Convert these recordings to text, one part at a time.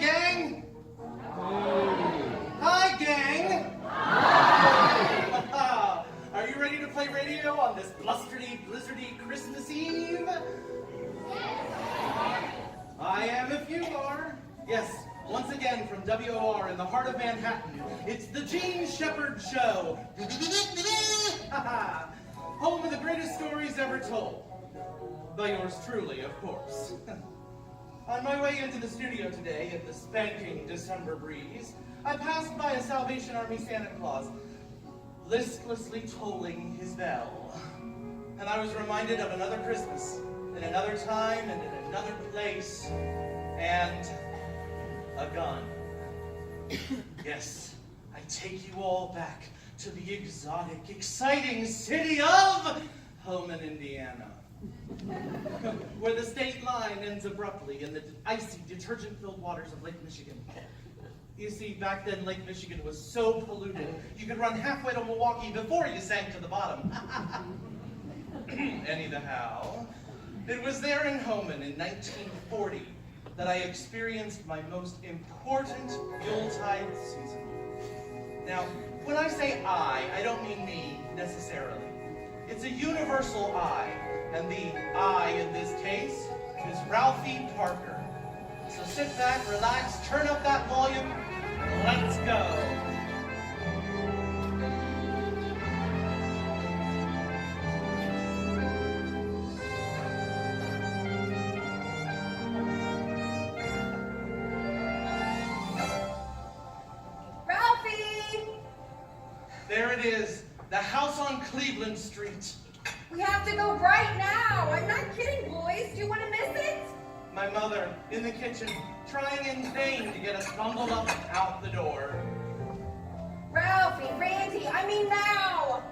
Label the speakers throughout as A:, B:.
A: gang! Hi, gang! Are you ready to play radio on this blustery, blizzardy Christmas Eve? I am if you are. Yes, once again from WOR in the heart of Manhattan, it's the Gene Shepherd Show. Home of the greatest stories ever told. By yours truly, of course. On my way into the studio today in the spanking December breeze, I passed by a Salvation Army Santa Claus, listlessly tolling his bell. And I was reminded of another Christmas, in another time and in another place, and a gun. Yes, I take you all back to the exotic, exciting city of Homan, Indiana, where the state line ends abruptly in the icy, detergent-filled waters of Lake Michigan. You see, back then, Lake Michigan was so polluted, you could run halfway to Milwaukee before you sank to the bottom. Anyhow, it was there in Homan in 1940 that I experienced my most important Yuletide season. Now, when I say I don't mean me necessarily. It's a universal I, and the I in this case is Ralphie Parker. So sit back, relax, turn up that volume, and let's go.
B: Ralphie!
A: There it is, the house on Cleveland Street.
B: We have to go right now. I'm not kidding, boys. Do you want to miss it?
A: My mother, in the kitchen, trying in vain to get us bundled up out the door.
B: Ralphie, Randy, I mean now!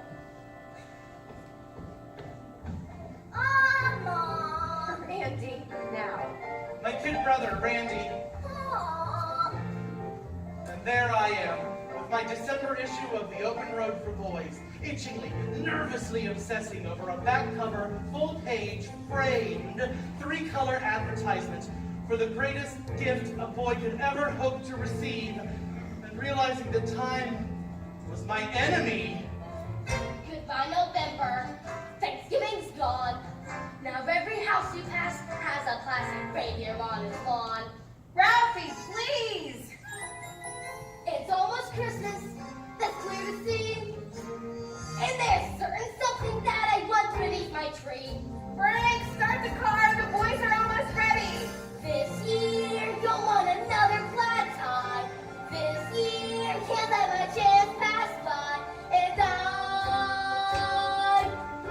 C: Mom!
B: Randy, now.
A: My kid brother, Randy,
C: Aww.
A: and there I am, with my December issue of The Open Road for Boys, itchingly, nervously obsessing over a back cover, full-page, framed, 3-color advertisement for the greatest gift a boy could ever hope to receive, and realizing that time was my enemy.
C: Goodbye, November. Thanksgiving's gone. Now every house you pass has a classic reindeer on its lawn.
B: Ralphie, please!
C: It's almost Christmas. That's clear to see. And there's certain something that I want beneath my tree.
B: Frank, start the car. The boys are almost ready.
C: This year, don't want another flat tie. This year, can't let my chance pass by. And I'm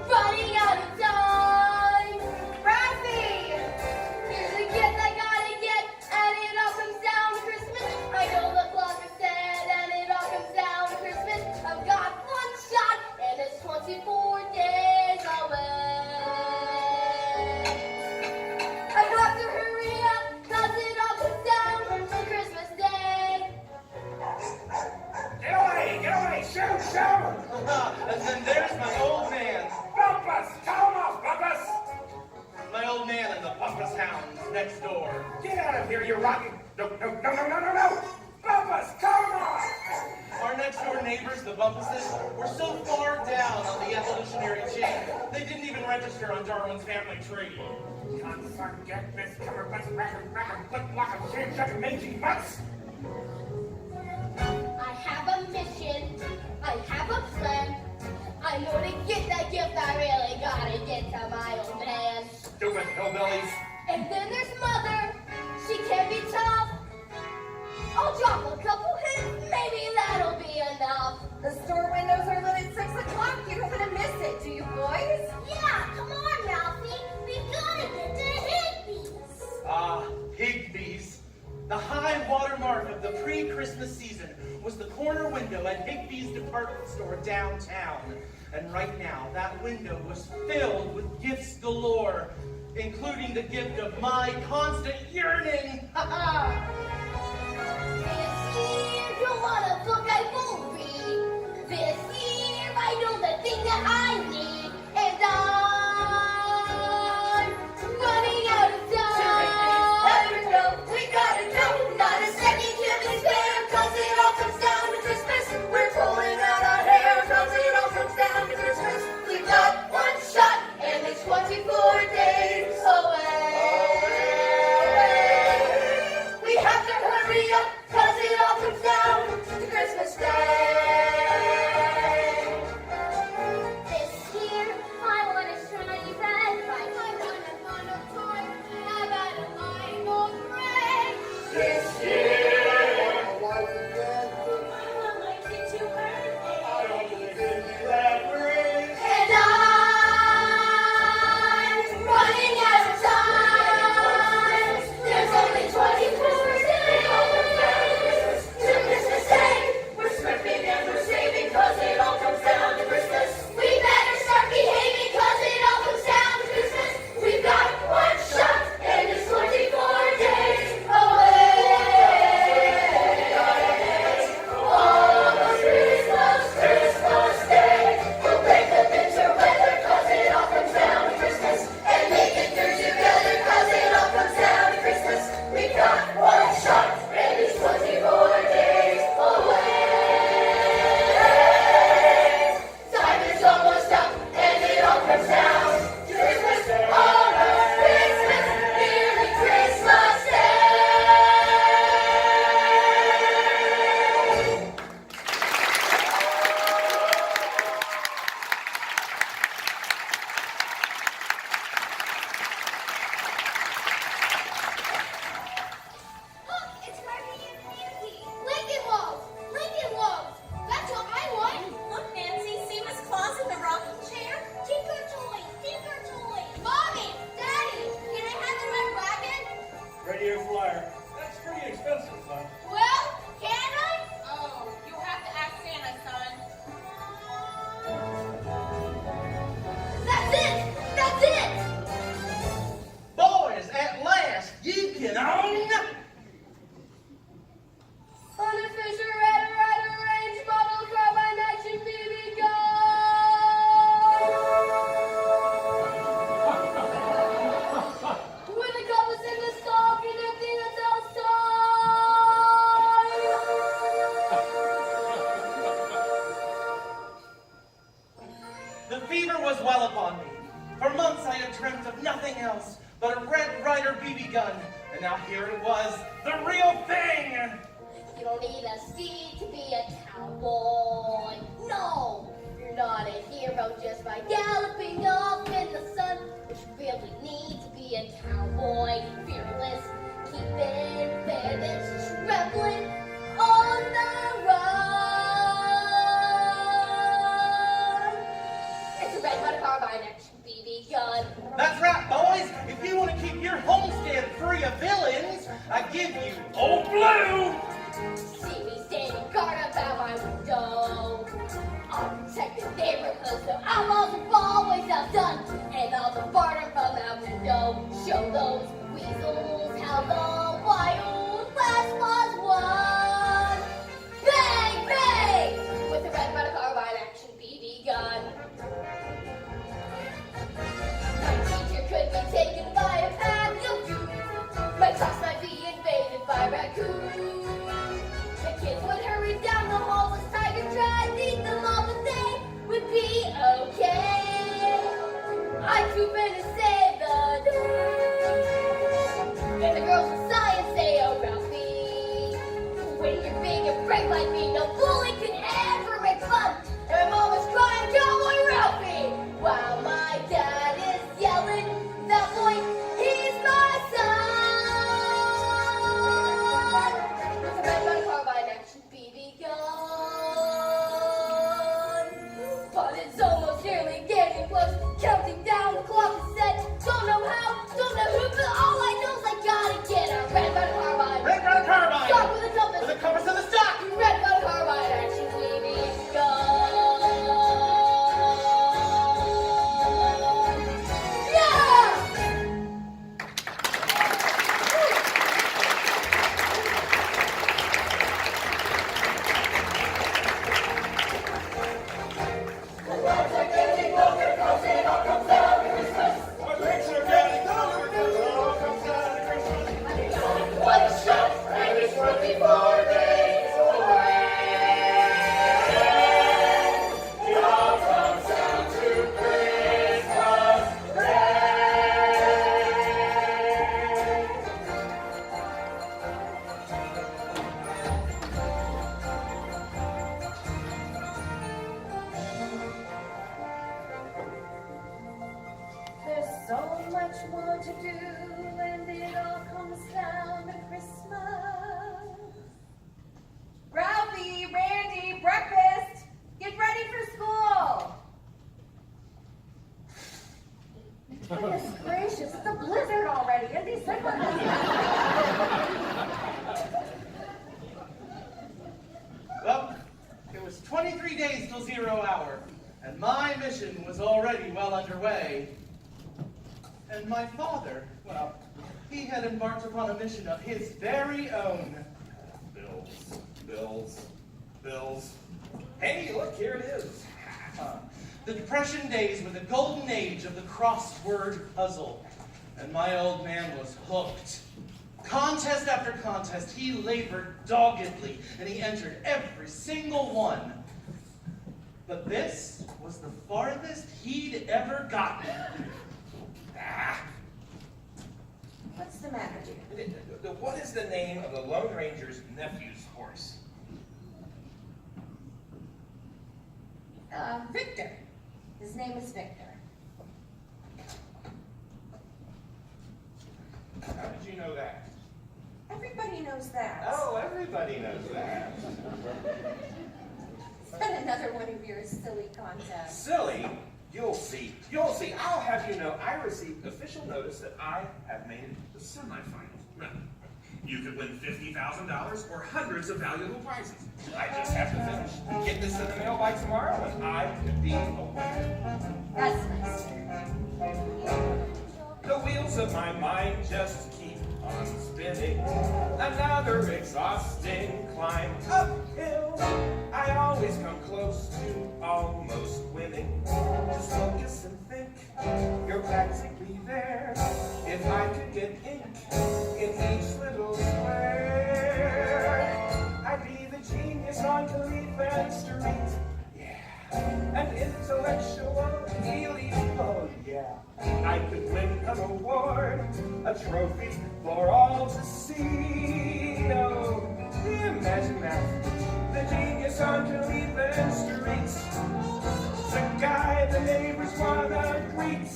C: running out of time.
B: Ralphie!
C: Here's a gift I gotta get, and it all comes down to Christmas. I know the clock is dead, and it all comes down to Christmas. I've got one shot, and it's 24 days away. I have to hurry up, 'cause it all comes down to Christmas Day.
D: Get away, shoot!
A: And then there's my old man.
D: Bumpus, come on, Bumpus!
A: My old man and the Bumpus Hounds next door.
D: Get out of here, you rotten... No! Bumpus, come on!
A: Our next door neighbors, the Bumpuses, were so far down on the evolutionary chain, they didn't even register on Darwin's family tree.
D: Can't forget this cummerbutts, rack-a-rack-a, flip-lock-a, shake-shake, mangy butts!
C: I have a mission, I have a plan. I know to get that gift, I really gotta get to my old man.
D: Stupid hillbillies!
C: And then there's Mother, she can be tough. I'll drop a couple hints, maybe that'll be enough.
B: The store windows are lit at 6 o'clock. You don't want to miss it, do you, boys?
C: Yeah, come on, Ralphie, we gotta get to Higbee's.
A: Ah, Higbee's. The high watermark of the pre-Christmas season was the corner window at Higbee's department store downtown. And right now, that window was filled with gifts galore, including the gift of my constant yearning. Ha ha!
C: This year, you want a book I won't read. This year, I know the thing that I need, and I'm running out of time.
B: We gotta go. Not a
C: Well, can I?
B: Oh, you'll have to ask Santa, son.
C: That's it! That's it!
A: Boys, at last, ye can own
C: Unofficial Red Rider Range Model Carbine Action BB gun! With the compass in the stock and everything that's outside!
A: The fever was well upon me. For months I had dreamt of nothing else but a Red Ryder BB gun, and now here it was, the real thing!
C: You don't need a steed to be a cowboy. No, you're not a hero just by galloping off in the sun. But you really need to be a cowboy, fearless, keeping bandits trembling on the run. It's a Red Butter Carbine Action BB gun.
A: That's right, boys! If you want to keep your homestead free of villains, I give you Old Blue!
C: See me standing guard about my window. I'll protect the neighborhood so outlaws are always outdone. And I'll depart from that window. Show those weasels how the Wild West was won. Bang, bang! With the Red Butter Carbine Action BB gun. My teacher could be taken by a pack of goons. My class might be invaded by raccoons. The kids would hurry down the hall as Tiger tried to eat them all, but they would be okay. I'd swoop in and save the day. And the girls in science say, oh, Ralphie, when you're big and brave like me, no bully could ever make fun. And my mom was crying, Cowboy Ralphie, while my dad is yelling, that boy, he's my son. With a Red Butter Carbine Action BB gun. But it's almost nearly getting close. Counting down, the clock is set. Don't know how, don't know who, but all I know is I gotta get a Red Butter Carbine.
A: Red Ryder Carbine!
C: Start with a compass.
A: With the compass in the stock!
C: Red Butter Carbine Action BB gun. Yeah! One shot and it's 24 days away. It all comes down to Christmas Day.
B: There's so much more to do, and it all comes down to Christmas. Ralphie, Randy, breakfast! Get ready for school! Goodness gracious, it's a blizzard already, and these
A: Well, it was 23 days till 0 hour, and my mission was already well underway. And my father, well, he had embarked upon a mission of his very own.
E: Bills. Hey, look, here it is.
A: The Depression days were the golden age of the crossword puzzle, and my old man was hooked. Contest after contest, he labored doggedly, and he entered every single one. But this was the farthest he'd ever gotten.
B: What's the matter, dear?
E: What is the name of the Lone Ranger's nephew's horse?
B: Victor. His name is Victor.
E: How did you know that?
B: Everybody knows that.
E: Oh, everybody knows that.
B: It's been another one of your silly contests.
E: Silly? You'll see. I'll have you know, I received official notice that I have made the semifinals. Now, You could win $50,000 or hundreds of valuable prizes. I just have to finish and get this in the mail by tomorrow, and I could be a winner.
B: That's nice.
E: The wheels of my mind just keep on spinning. Another exhausting climb uphill. I always come close to almost winning. Just focus and think, you're practically there. If I could get ink in each little square, I'd be the genius on Cleveland Street. Yeah, an intellectual elite. Oh yeah, I could win an award, a trophy for all to see. Oh, imagine that, the genius on Cleveland Street. The guy the neighbors wanna greet.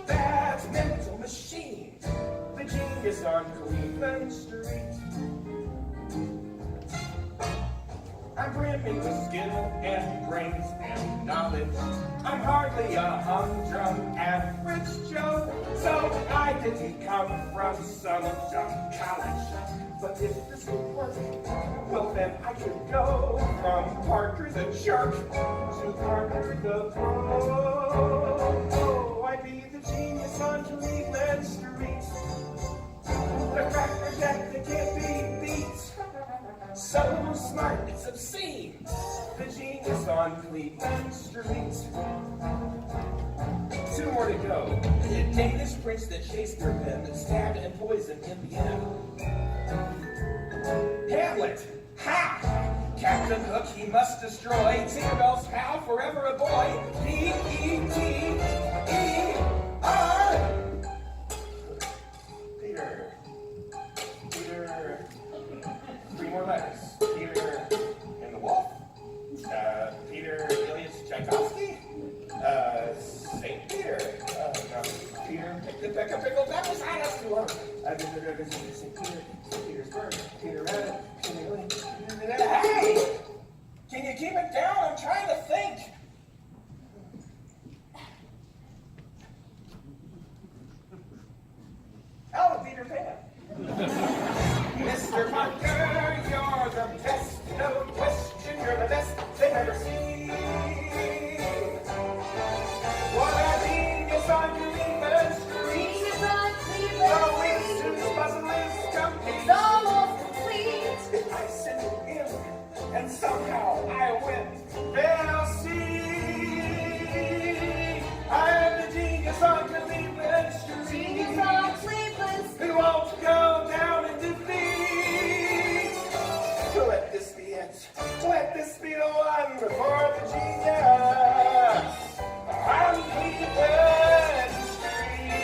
E: That mental machine, the genius on Cleveland Street. I'm brimming with skill and brains and knowledge. I'm hardly a humdrum average Joe, so I didn't come from some dumb college. But if this would work, well then I could go from Parker the jerk to Parker the pro. Oh, I'd be the genius on Cleveland Street. The cracker jack that can't be beat. So smart, it's obscene. The genius on Cleveland Street. 2 more to go. The Danish prince that chased her men, stabbed and poisoned in the end. Hamlet! Ha! Captain Hook he must destroy. Tinkerbell's pal, forever a boy. P-E-T-E-R. Peter. 3 more letters. Peter and the Wolf. Peter Ilyich Tchaikovsky. St. Peter. No. Peter Pickle Pickle. That was I. That's too long. St. Petersburg. Peter Rabbit. Hey! Can you keep it down? I'm trying to think. Oh, Peter Pan. Mr. Parker, you're the best. No question, you're the best they've ever seen. What a genius on Cleveland Street.
B: Genius on
E: The
B: Cleveland
E: Winston's puzzle is complete.
B: It's almost complete.
E: If I send it in, and somehow I win, they'll see. I am the genius on Cleveland Street.
B: Genius on Cleveland Street.
E: Who won't go down in defeat. Let this be it. Let this be the one for the genius on Cleveland Street.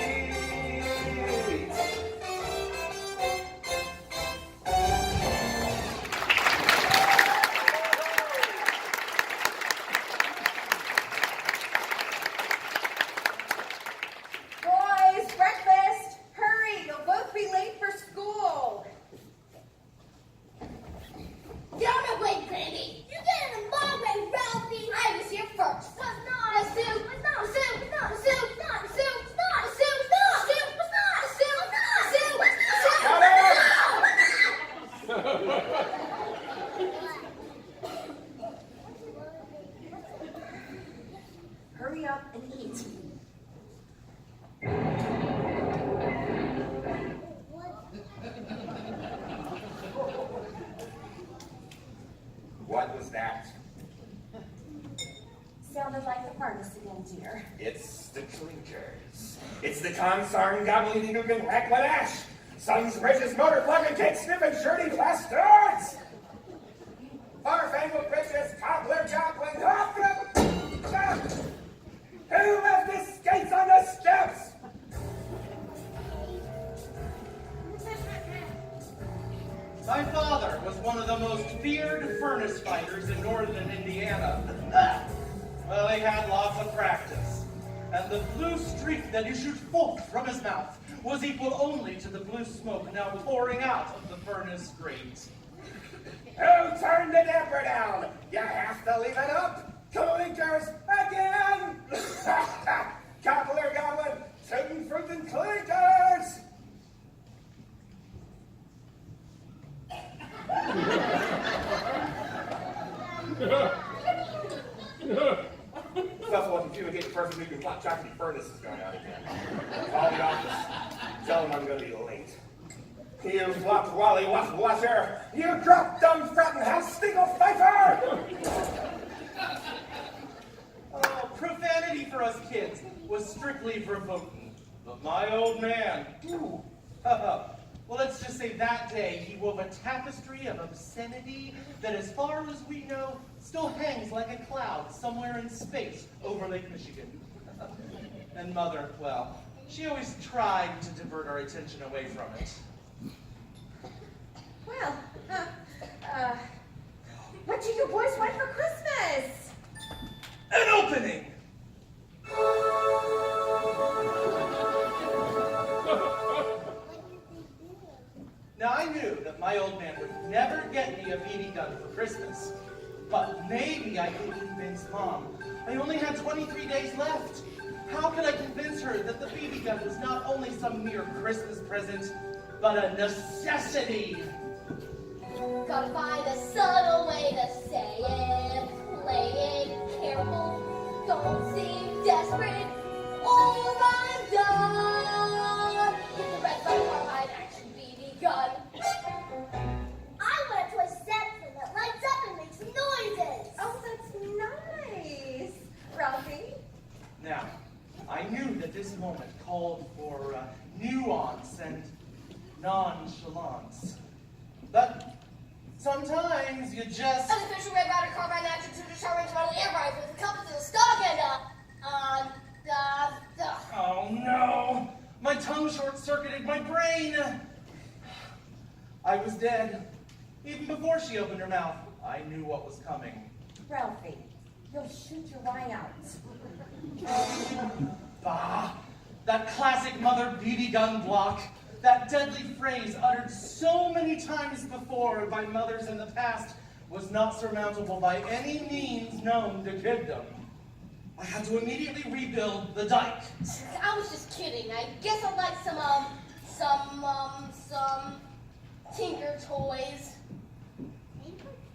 B: Boys, breakfast. Hurry, you'll both be late for school.
C: Get out of my way, Granny! You get in the my way, Ralphie! I was here first. Was not a suit. Was not a suit. Was not a suit. Was not a suit. Was not a suit. Was not a suit. Was not a suit. Was not a suit. Was not a suit.
B: Hurry up and eat.
E: What was that?
B: Sounded like the furnace again, dear.
E: It's the clinkers. It's the consarn gobbledygook and Racklet Sons, bridges, motor plug and cake sniffing shirty bastards! Farfangled bridges, cobbler, joplin, Hoffman! Who left his skates on the steps?
A: My father was one of the most feared furnace fighters in northern Indiana. Well, he had lots of practice, and the blue streak that issued forth from his mouth was equal only to the blue smoke now pouring out of the furnace grate.
E: Who turned the damper down? You have to leave it up. Clinkers again! Cobbler goblin, tootin' fruit and clinkers! person who can watch chocolate furnace is going out again. Call the office. Tell him I'm going to be late. You flop wally waffle washer! You drop dumb fratten house stingle fifer!
A: Oh, profanity for us kids was strictly verboten. But my old man, ooh, well, let's just say that day he wove a tapestry of obscenity that, as far as we know, still hangs like a cloud somewhere in space over Lake Michigan. And Mother, well, she always tried to divert our attention away from it.
B: Well, what do you boys want for Christmas?
A: An opening! Now, I knew that my old man would never get me a BB gun for Christmas. But maybe I could convince Mom. I only had 23 days left. How could I convince her that the BB gun was not only some mere Christmas present, but a necessity?
C: Gotta find a subtle way to say it. Play it careful. Don't seem desperate. Or I'm done. Get the red button carbide action BB gun. I want a toy Samson that lights up and makes noises.
B: Oh, that's nice. Ralphie?
A: Now, I knew that this moment called for nuance and nonchalance. But sometimes you just...
C: An official red button carbide action to the short range model air rifle with a compass and a stock and
A: Oh no! My tongue short-circuited my brain! I was dead. Even before she opened her mouth, I knew what was coming.
B: Ralphie, you'll shoot your eye out.
A: Bah! That classic mother BB gun block. That deadly phrase uttered so many times before by mothers in the past was not surmountable by any means known to kiddom. I had to immediately rebuild the dike.
C: I was just kidding. I guess I'd like some Tinker toys.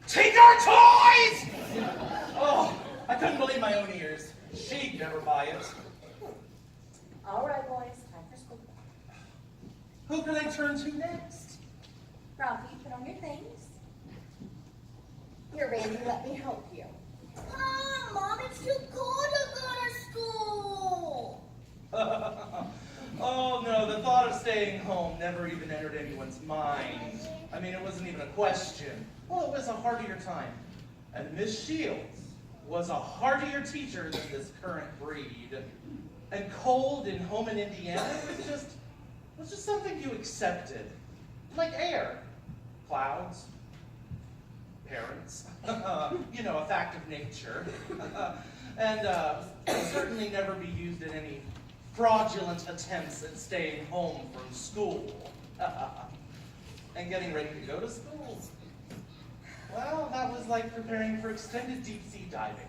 A: Tinker toys! Oh, I couldn't believe my own ears. She'd never buy it.
B: All right, boys, time for school.
A: Who can I turn to next?
B: Ralphie, put on your things. Here, Randy, let me help you.
C: Mom, it's too cold to go to school.
A: Oh no, the thought of staying home never even entered anyone's mind. I mean, it wasn't even a question. Well, it was a heartier time. And Miss Shields was a heartier teacher than this current breed. And cold and home in Indiana was just something you accepted. Like air, clouds, parents, you know, a fact of nature. And will certainly never be used in any fraudulent attempts at staying home from school. And getting ready to go to school. Well, that was like preparing for extended deep sea diving.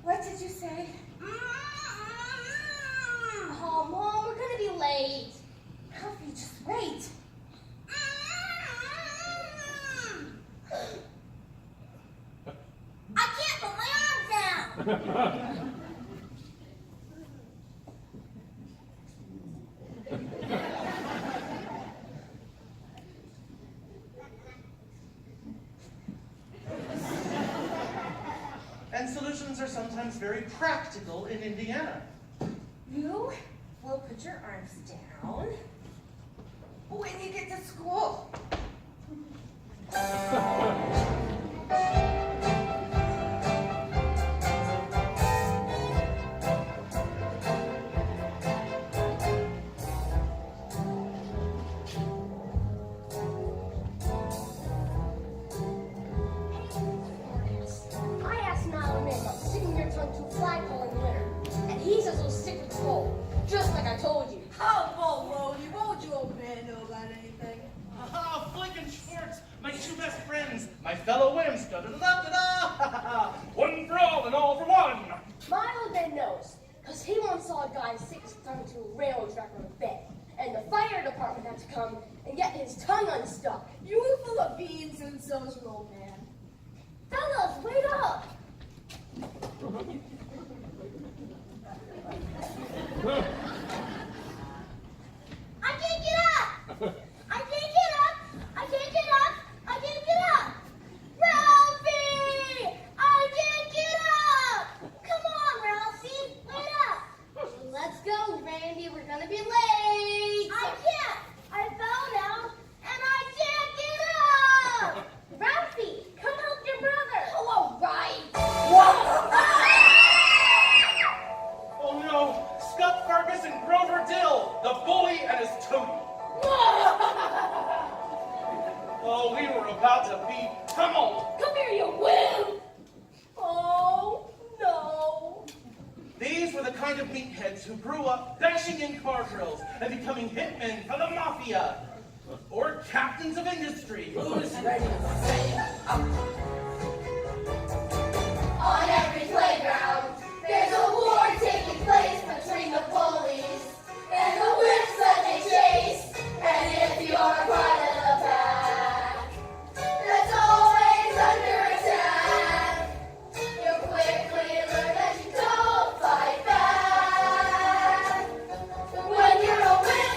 B: What did you say?
C: Oh, Mom, we're gonna be late.
B: Ralphie, just wait.
C: I can't put my arms down.
A: And solutions are sometimes very practical in Indiana.
B: You will put your arms down when you get to school.
C: I asked Nile about sticking your tongue to a flagpole in the winter, and he says it'll stick with the cold, just like I told you.
F: How baloney? Won't you old man know about anything?
A: Ah, Flickin' Schwartz, my two best friends, my fellow wimps, da-da-da-da-da!
E: One for all and all for one.
C: My old man knows, because he once saw a guy stick his tongue to a railroad track on a bed, and the fire department had to come and get his tongue unstuck.
B: You were full of beans and so's your old man.
C: Fellas, wait up! I can't get up! I can't get up! I can't get up! I can't get up! Ralphie! I can't get up! Come on, Ralphie! Wait up! Let's go, Randy. We're gonna be late. I can't! I fell down and I can't get up! Ralphie, come help your brother! Oh, all right!
A: Oh no! Scott Fargus and Grover Dill, the bully and his toady. Oh, we were about to be pummeled.
C: Come here, you wimp! Oh, no.
A: These were the kind of meatheads who grew up bashing in car drills and becoming hitmen for the mafia. Or captains of industry.
F: Who's ready to say up?
C: On every playground, there's a war taking place between the bullies and the whips that they chase. And if you're part of the pack, that's always under attack. You'll quickly learn that you don't fight back. When you're a whip,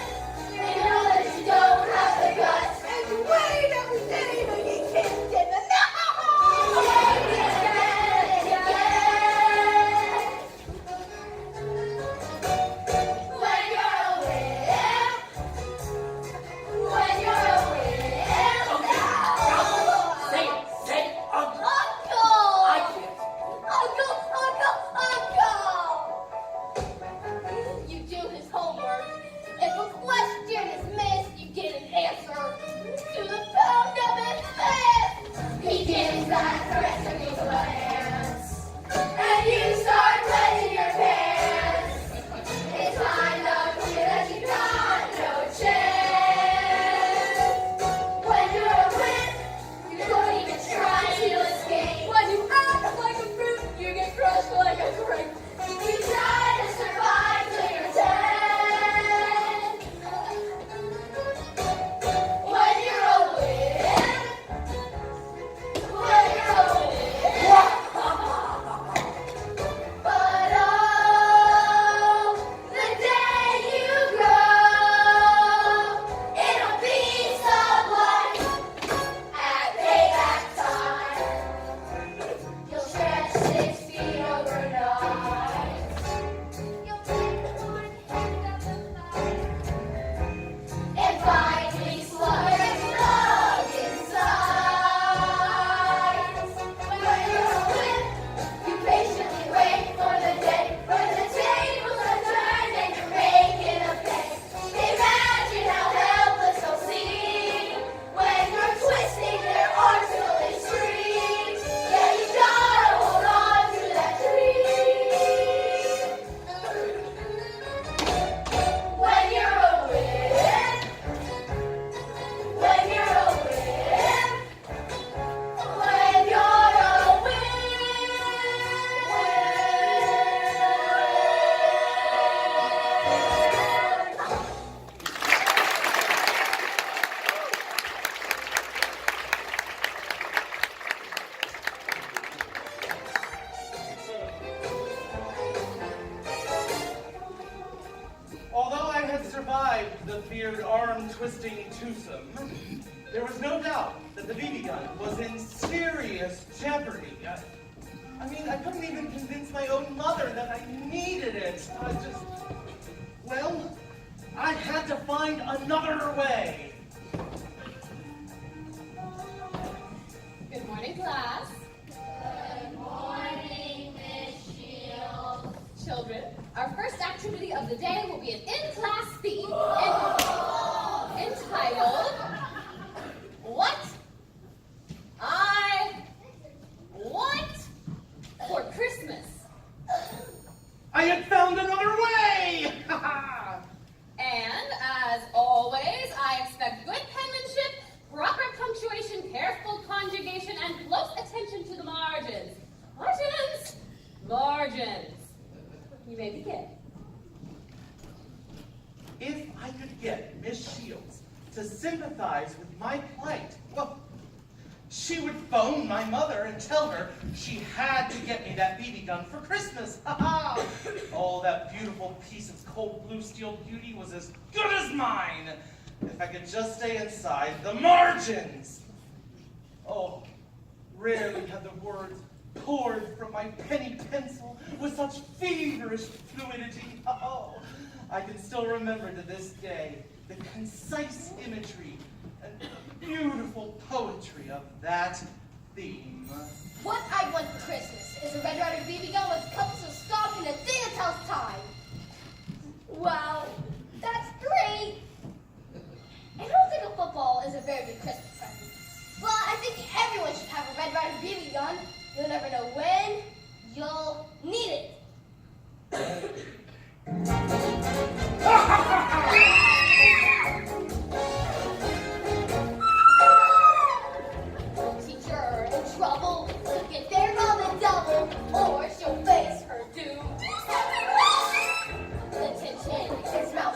C: you know that you don't have the guts.
B: And you wait every day, but you can't get enough.
A: The feared arm-twisting twosome, there was no doubt that the BB gun was in serious jeopardy. I mean, I couldn't even convince my own mother that I needed it. Well, I had to find another way.
B: Good morning, class.
C: Good morning, Miss Shields.
B: Children, our first activity of the day will be an in-class theme entitled, What I Want for Christmas.
A: I had found another way!
B: And, as always, I expect
A: if I could get Miss Shields to sympathize with my plight, well, she would phone my mother and tell her she had to get me that BB gun for Christmas. Ha ha! Oh, that beautiful piece of cold blue steel beauty was as good as mine. If I could just stay inside the margins. Oh, rarely had the words poured from my penny pencil with such feverish fluidity. Oh, I can still remember to this day the concise imagery and beautiful poetry of that theme.
C: What I want for Christmas is a Red Ryder BB gun with cups of stock and a thing that tells time. Wow, that's great. I don't think a football is a very good Christmas present. But I think everyone should have a Red Ryder BB gun. You'll never know when you'll need it. Teacher in trouble, so get there on the double, or she'll face her doom. Attention, his mouth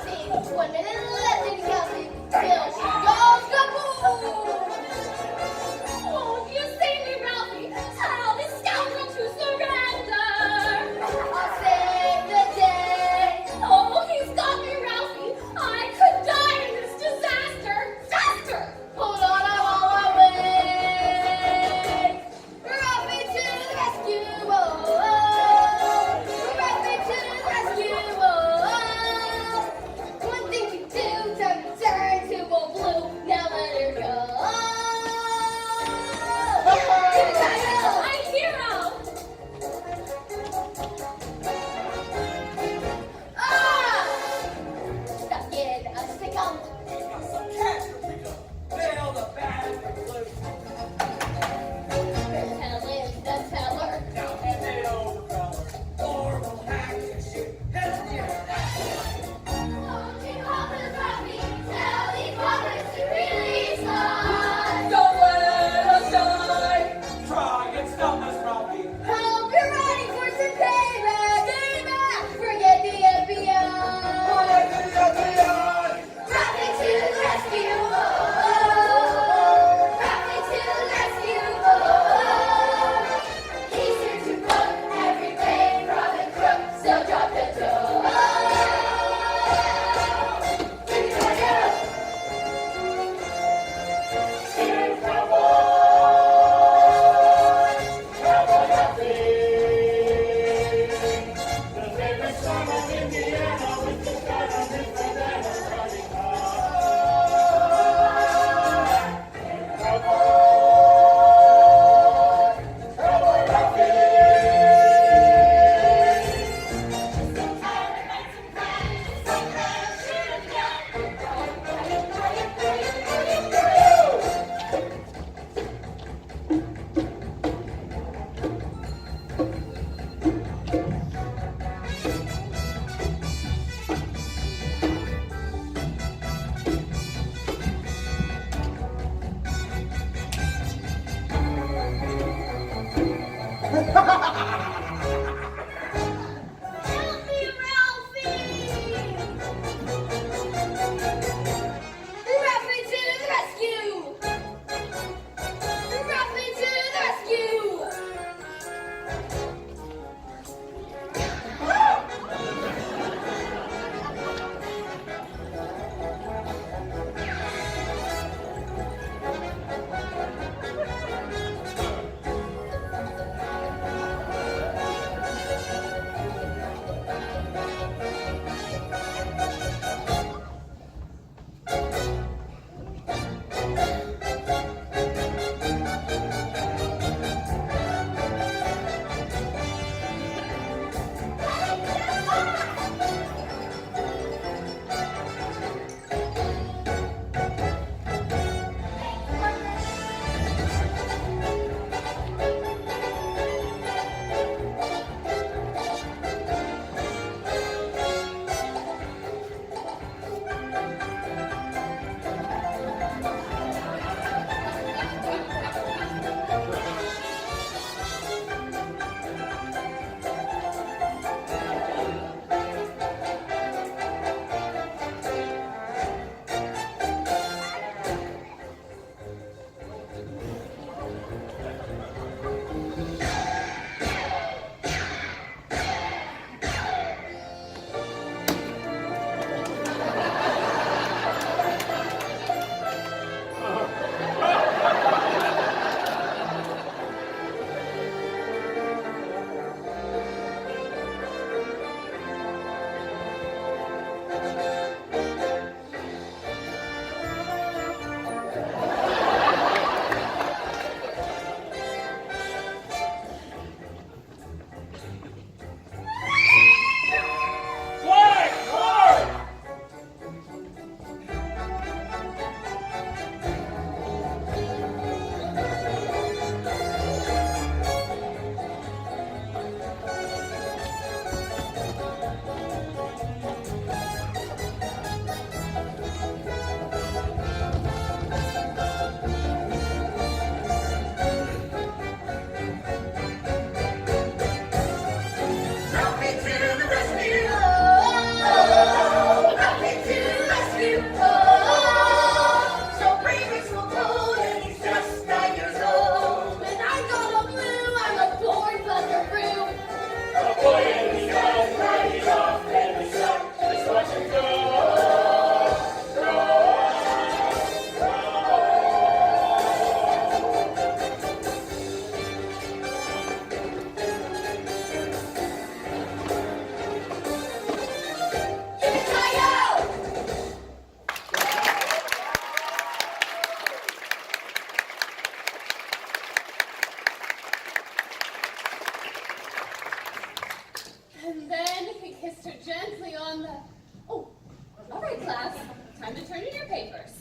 B: Time to turn in your papers.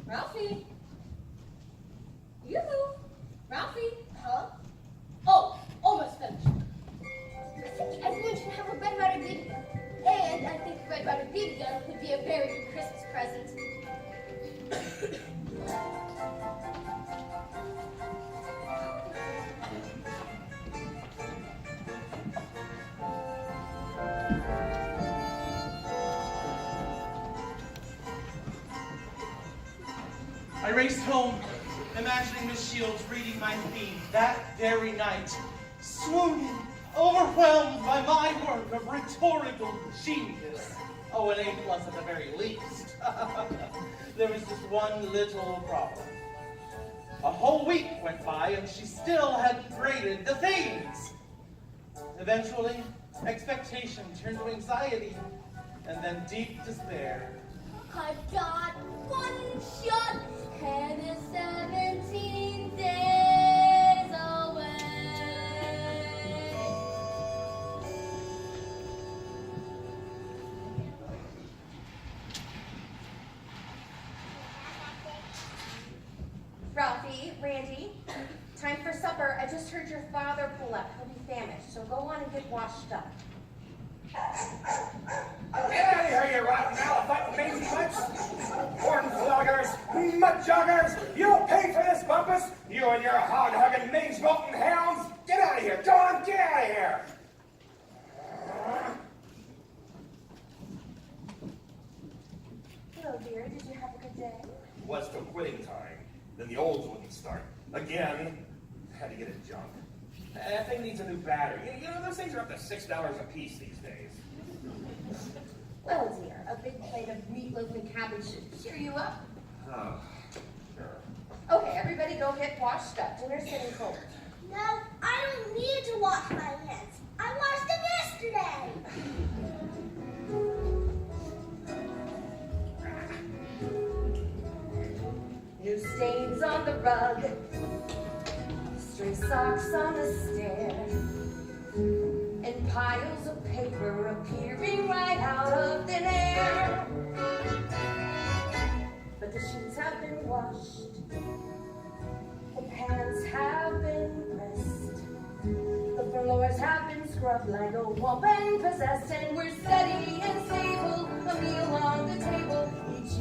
B: Ralphie. Yoo-hoo. Ralphie.
C: Huh? Oh, almost finished. I think everyone should have a Red Ryder BB gun. And I think a Red Ryder BB gun would be a very good Christmas present.
A: I raced home, imagining Miss Shields reading my theme that very night, swooning, overwhelmed by my work of rhetorical genius. Oh, an A+ at the very least. There was just one little problem. A whole week went by and she still hadn't graded the themes. Eventually, expectation turned to anxiety, and then deep despair.
C: I've got one shot and it's 17 days away.
B: Ralphie, Randy, time for supper. I just heard your father pull up. He'll be famished, so go on and get washed up.
E: Get out of here, you rotten elephant mangy mutts! Hornfloggers, mud joggers, you'll pay for this, Bumpus! You and your hog-hugging, mange-molting hounds! Get out of here! Go on, get out of here!
B: Hello, dear. Did you have a good day?
E: Was till quitting time. Then the olds wouldn't start. Again, had to get it junk. That thing needs a new battery. You know, those things are up to $6 a piece these days.
B: Well, dear, a big plate of meatloaf and cabbage should cheer you up.
E: Oh, sure.
B: Okay, everybody go get washed up. Dinner's getting cold.
C: No, I don't need to wash my hands. I washed them yesterday.
B: New stains on the rug, stray socks on the stair, and piles of paper appearing right out of thin air. But the sheets have been washed, the pans have been pressed, the floors have been scrubbed like a woman possessed, and we're steady and stable, a meal on the table, each